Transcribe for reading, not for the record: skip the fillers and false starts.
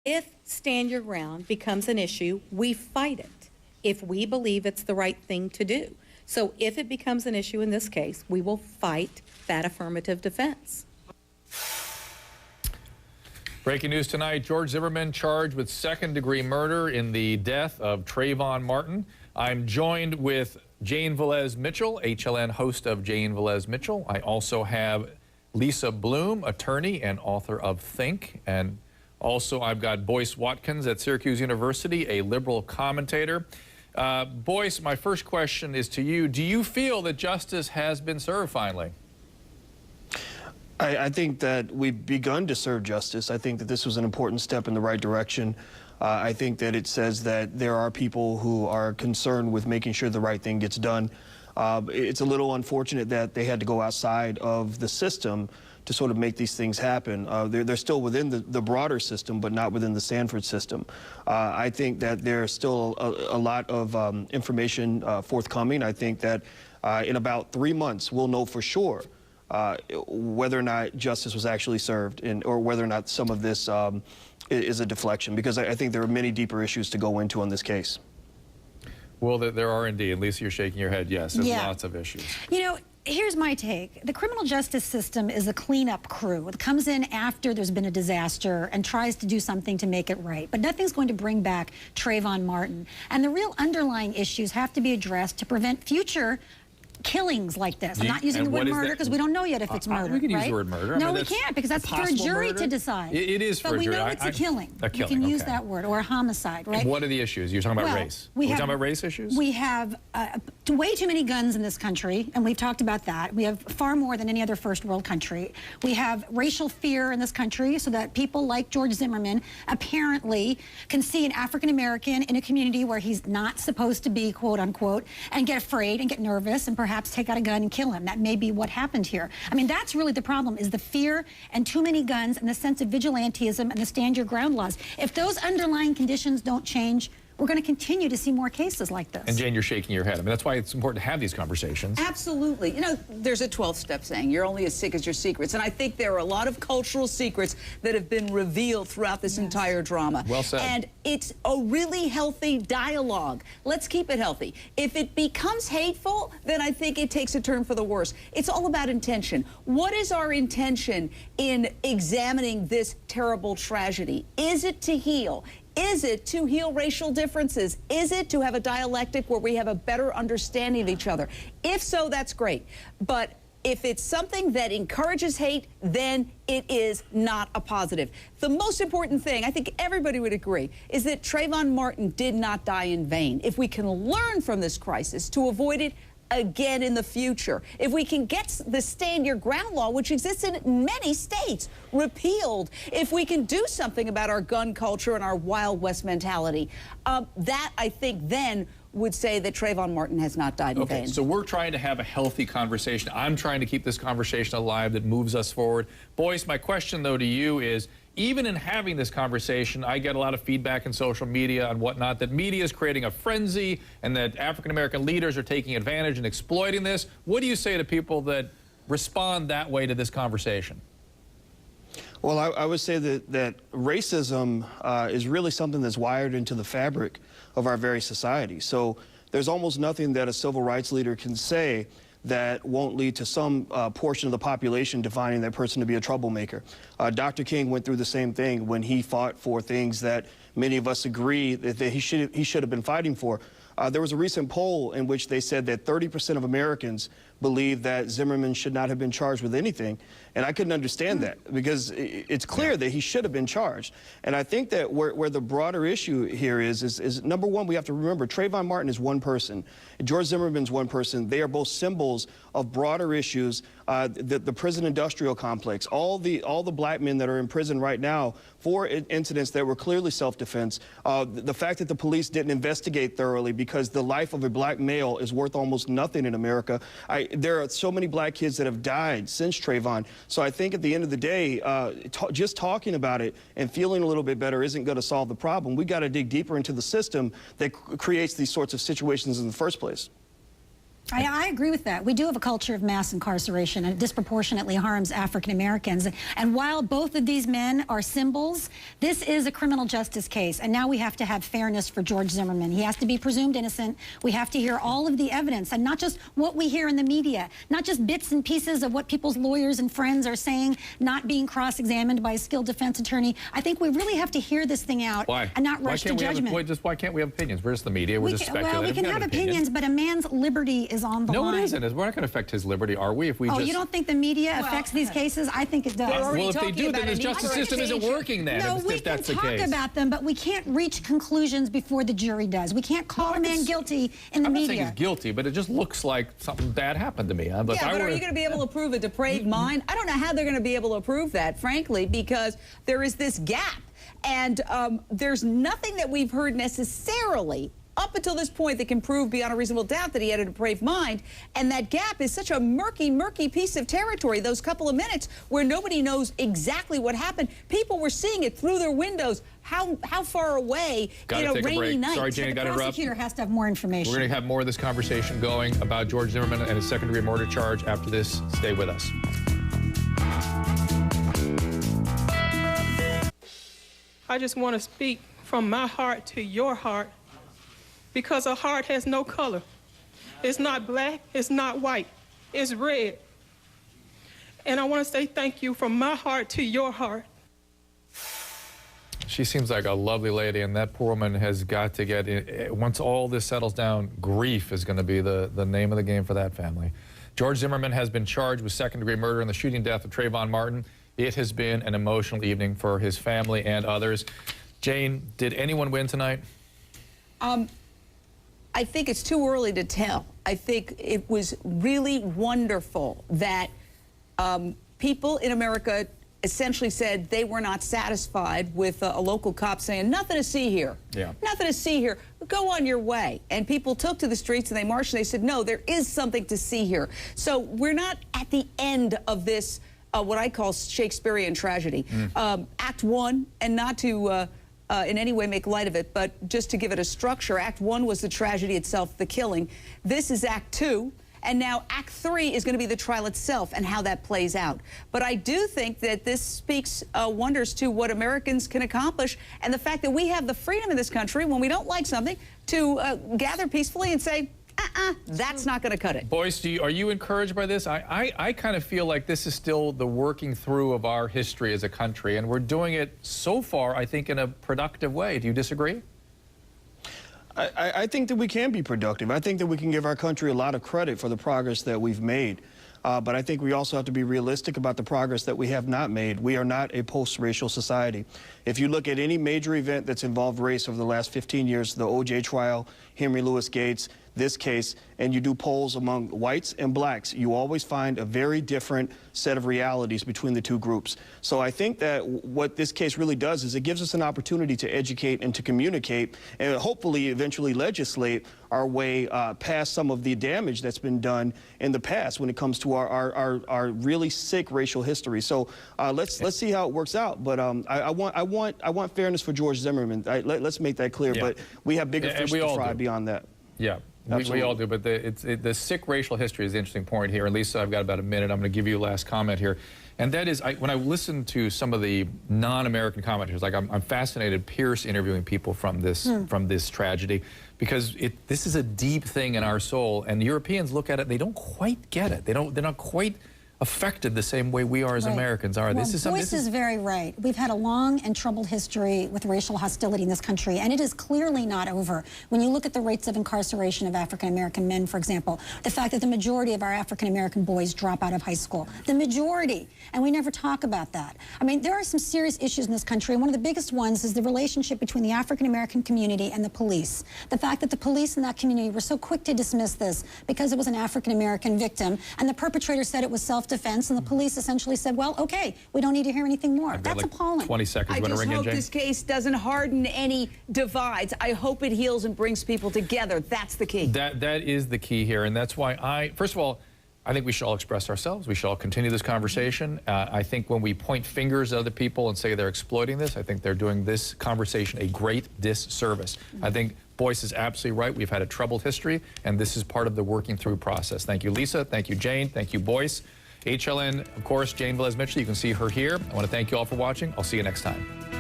If stand your ground becomes an issue, we fight it if we believe it's the right thing to do. So if it becomes an issue in this case, we will fight that affirmative defense. Breaking news tonight, George Zimmerman charged with second-degree murder in the death of Trayvon Martin. I'm joined with Jane Velez Mitchell, HLN host of Jane Velez Mitchell. I also have Lisa Bloom, attorney and author of Think. And also I've got Boyce Watkins at Syracuse University, a liberal commentator. Boyce, my first question is to you. Do you feel that justice has been served finally? I think that we've begun to serve justice. I think that this was an important step in the right direction. I think that it says that there are people who are concerned with making sure the right thing gets done. It's a little unfortunate that they had to go outside of the system to sort of make these things happen. They're still within the broader system, but not within the Sanford system. I think that there's still a lot of information forthcoming. I think that in about 3 months, we'll know for sure whether or not justice was actually served or whether or not some of this is a deflection, because I think there are many deeper issues to go into on this case. Well, there are indeed. At least you're shaking your head. Yes, there's lots of issues. You know, here's my take. The criminal justice system is a cleanup crew. It comes in after there's been a disaster and tries to do something to make it right. But nothing's going to bring back Trayvon Martin. And the real underlying issues have to be addressed to prevent future killings like this. I'm not using the word murder because we don't know yet if it's murder. We can use right? the word murder. No, we can't, because that's for a jury murder? To decide. It is for a jury. But we know it's a killing. You can use that word, or a homicide, right? And what are the issues? You're talking about race. Are we talking about race issues? We have way too many guns in this country, and we've talked about that. We have far more than any other first world country. We have racial fear in this country, so that people like George Zimmerman apparently can see an African American in a community where he's not supposed to be, quote unquote, and get afraid and get nervous and perhaps take out a gun and kill him. That may be what happened here. I mean, that's really the problem, is the fear and too many guns and the sense of vigilantism and the stand your ground laws. If those underlying conditions don't change, we're going to continue to see more cases like this. And Jane, you're shaking your head. I mean, that's why it's important to have these conversations. Absolutely. You know, there's a 12-step saying, you're only as sick as your secrets. And I think there are a lot of cultural secrets that have been revealed throughout this entire drama. Well said. And it's a really healthy dialogue. Let's keep it healthy. If it becomes hateful, then I think it takes a turn for the worse. It's all about intention. What is our intention in examining this terrible tragedy? Is it to heal? Is it to heal racial differences? Is it to have a dialectic where we have a better understanding of each other? If so, that's great. But if it's something that encourages hate, then it is not a positive. The most important thing, I think everybody would agree, is that Trayvon Martin did not die in vain. If we can learn from this crisis to avoid it again in the future, if we can get the stand your ground law, which exists in many states, repealed, if we can do something about our gun culture and our Wild West mentality, that I think then would say that Trayvon Martin has not died in vain. So we're trying to have a healthy conversation. I'm trying to keep this conversation alive that moves us forward. Boyce, my question though to you is, even in having this conversation, I get a lot of feedback in social media and whatnot that media is creating a frenzy and that African-American leaders are taking advantage and exploiting this. What do you say to people that respond that way to this conversation? Well, I would say that racism is really something that's wired into the fabric of our very society. So there's almost nothing that a civil rights leader can say that won't lead to some portion of the population defining that person to be a troublemaker. Dr. King went through the same thing when he fought for things that many of us agree that he should have been fighting for. There was a recent poll in which they said that 30% of Americans believe that Zimmerman should not have been charged with anything. And I couldn't understand that, because it's clear that he should have been charged. And I think that where the broader issue here is number one, we have to remember Trayvon Martin is one person. George Zimmerman's one person. They are both symbols of broader issues. The prison industrial complex, all the black men that are in prison right now for incidents that were clearly self-defense. The fact that the police didn't investigate thoroughly because the life of a black male is worth almost nothing in America. There are so many black kids that have died since Trayvon. So I think at the end of the day, just talking about it and feeling a little bit better isn't going to solve the problem. We got to dig deeper into the system that creates these sorts of situations in the first place. I agree with that. We do have a culture of mass incarceration, and it disproportionately harms African Americans. And while both of these men are symbols, this is a criminal justice case, and now we have to have fairness for George Zimmerman. He has to be presumed innocent. We have to hear all of the evidence, and not just what we hear in the media, not just bits and pieces of what people's lawyers and friends are saying, not being cross-examined by a skilled defense attorney. I think we really have to hear this thing out and not rush to judgment. Why can't we have opinions? We're just the media. We're just speculating. Well, we can have opinions, but a man's liberty is on the line. No, it isn't. We're not going to affect his liberty, are we? If we you don't think the media affects these cases? I think it does. Well, if they do, then his justice system isn't working then. No, we can talk about them, but we can't reach conclusions before the jury does. We can't call a man guilty in the media. I'm not saying he's guilty, but it just looks like something bad happened to me. But are you going to be able to prove a depraved mind? I don't know how they're going to be able to prove that, frankly, because there is this gap. And there's nothing that we've heard necessarily up until this point that can prove beyond a reasonable doubt that he had a depraved mind. And that gap is such a murky, murky piece of territory, those couple of minutes where nobody knows exactly what happened. People were seeing it through their windows. How far away in a rainy night? Sorry, Jane, got to interrupt. The prosecutor has to have more information. We're going to have more of this conversation going about George Zimmerman and his second-degree murder charge after this. Stay with us. I just want to speak from my heart to your heart, because a heart has no color. It's not black, it's not white, it's red. And I want to say thank you from my heart to your heart. She seems like a lovely lady, and that poor woman has got to get in. Once all this settles down, grief is going to be the name of the game for that family. George Zimmerman has been charged with second-degree murder in the shooting death of Trayvon Martin. It has been an emotional evening for his family and others. Jane, did anyone win tonight? I think it's too early to tell. I think it was really wonderful that people in America essentially said they were not satisfied with a local cop saying, nothing to see here. Yeah. Nothing to see here. Go on your way. And people took to the streets and they marched and they said, no, there is something to see here. So we're not at the end of this, what I call Shakespearean tragedy. Act one, and not to in any way make light of it, but just to give it a structure. Act one was the tragedy itself, the killing. This is Act two, and now Act three is going to be the trial itself and how that plays out. But I do think that this speaks wonders to what Americans can accomplish, and the fact that we have the freedom in this country, when we don't like something, to gather peacefully and say, that's not going to cut it. Boyce, are you encouraged by this? I kind of feel like this is still the working through of our history as a country, and we're doing it so far, I think, in a productive way. Do you disagree? I think that we can be productive. I think that we can give our country a lot of credit for the progress that we've made. But I think we also have to be realistic about the progress that we have not made. We are not a post-racial society. If you look at any major event that's involved race over the last 15 years, the O.J. trial, Henry Louis Gates, this case, and you do polls among whites and blacks, you always find a very different set of realities between the two groups. So I think that what this case really does is it gives us an opportunity to educate and to communicate and hopefully eventually legislate our way past some of the damage that's been done in the past when it comes to our really sick racial history. So let's see how it works out. But I want fairness for George Zimmerman. Let's make that clear. Yeah. But we have bigger fish to fry beyond that. Yeah. We all do, but the sick racial history is the interesting point here. And Lisa, I've got about a minute. I'm going to give you a last comment here. And that is, when I listen to some of the non-American commentators, like I'm fascinated Pierce interviewing people from this tragedy, because this is a deep thing in our soul, and Europeans look at it, they don't quite get it. They're not quite affected the same way we are as Americans are. Well, Boyce is very right. We've had a long and troubled history with racial hostility in this country, and it is clearly not over. When you look at the rates of incarceration of African-American men, for example, the fact that the majority of our African-American boys drop out of high school, the majority, and we never talk about that. I mean, there are some serious issues in this country, and one of the biggest ones is the relationship between the African-American community and the police. The fact that the police in that community were so quick to dismiss this because it was an African-American victim, and the perpetrator said it was self-defense, and the police essentially said, well, okay, we don't need to hear anything more. That's appalling. 20 seconds. I just hope this case doesn't harden any divides. I hope it heals and brings people together. That's the key. That is the key here, and that's why first of all, I think we should all express ourselves. We should all continue this conversation. I think when we point fingers at other people and say they're exploiting this, I think they're doing this conversation a great disservice. I think Boyce is absolutely right. We've had a troubled history, and this is part of the working through process. Thank you, Lisa. Thank you, Jane. Thank you, Boyce. HLN, of course, Jane Velez Mitchell. You can see her here. I want to thank you all for watching. I'll see you next time.